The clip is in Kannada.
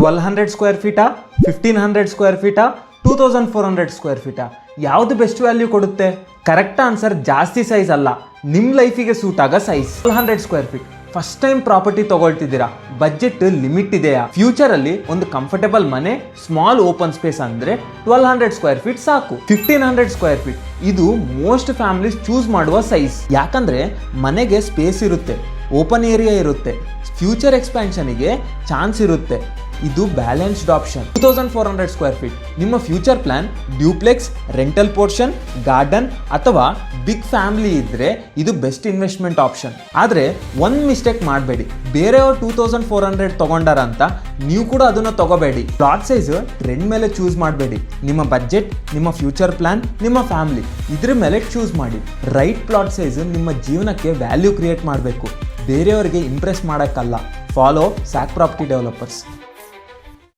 1200 ಸ್ಕ್ವೇರ್ ಫೀಟಾ, 1500 ಸ್ಕ್ವೇರ್ ಫೀಟಾ, 2400 ಸ್ಕ್ವೇರ್ ಫೀಟಾ, ಯಾವುದು ಬೆಸ್ಟ್ ವ್ಯಾಲ್ಯೂ ಕೊಡುತ್ತೆ? ಕರೆಕ್ಟ್ ಆನ್ಸರ್ ಜಾಸ್ತಿ ಸೈಜ್ ಅಲ್ಲ, ನಿಮ್ಮ ಲೈಫಿಗೆ ಸೂಟ್ ಆಗೋ size. 1200 square feet first time property ತಗೊಳ್ತಿದ್ದೀರಾ, ಬಜೆಟ್ ಲಿಮಿಟ್ ಇದೆಯಾ? ಫ್ಯೂಚರ್ ಅಲ್ಲಿ ಒಂದು ಕಂಫರ್ಟೇಬಲ್ ಮನೆ, ಸ್ಮಾಲ್ ಓಪನ್ ಸ್ಪೇಸ್ ಅಂದ್ರೆ 1200 ಸ್ಕ್ವೇರ್ ಫೀಟ್ ಸಾಕು. 1500 ಸ್ಕ್ವೇರ್ ಫೀಟ್ ಇದು ಮೋಸ್ಟ್ ಫ್ಯಾಮಿಲೀಸ್ ಚೂಸ್ ಮಾಡುವ ಸೈಜ್. ಯಾಕಂದ್ರೆ ಮನೆಗೆ ಸ್ಪೇಸ್ ಇರುತ್ತೆ, ಓಪನ್ ಏರಿಯಾ ಇರುತ್ತೆ, ಫ್ಯೂಚರ್ ಎಕ್ಸ್ಪ್ಯಾನ್ಷನ್ಗೆ ಚಾನ್ಸ್ ಇರುತ್ತೆ. ಇದು ಬ್ಯಾಲೆನ್ಸ್ಡ್ ಆಪ್ಷನ್. 2400 ಸ್ಕ್ವೇರ್ ಫೀಟ್ ನಿಮ್ಮ future plan duplex, rental portion, garden ಅಥವಾ ಬಿಗ್ ಫ್ಯಾಮಿಲಿ ಇದ್ರೆ ಇದು ಬೆಸ್ಟ್ ಇನ್ವೆಸ್ಟ್ಮೆಂಟ್ ಆಪ್ಷನ್. ಆದರೆ ಒಂದು ಮಿಸ್ಟೇಕ್ ಮಾಡಬೇಡಿ, ಬೇರೆಯವರು 2400 ತಗೊಂಡಾರ ಅಂತ ನೀವು ಕೂಡ ಅದನ್ನು ತಗೋಬೇಡಿ. ಪ್ಲಾಟ್ ಸೈಜ್ ಟ್ರೆಂಡ್ ಮೇಲೆ ಚೂಸ್ ಮಾಡಬೇಡಿ. ನಿಮ್ಮ ಬಜೆಟ್, ನಿಮ್ಮ ಫ್ಯೂಚರ್ ಪ್ಲಾನ್, ನಿಮ್ಮ ಫ್ಯಾಮಿಲಿ ಇದ್ರ ಮೇಲೆ ಚೂಸ್ ಮಾಡಿ. ರೈಟ್ ಪ್ಲಾಟ್ ಸೈಜ್ ನಿಮ್ಮ ಜೀವನಕ್ಕೆ ವ್ಯಾಲ್ಯೂ ಕ್ರಿಯೇಟ್ ಮಾಡಬೇಕು, ಬೇರೆಯವರಿಗೆ ಇಂಪ್ರೆಸ್ ಮಾಡೋಕ್ಕಲ್ಲ. ಫಾಲೋ ಸ್ಯಾಕ್ ಪ್ರಾಪರ್ಟಿ ಡೆವಲಪರ್ಸ್.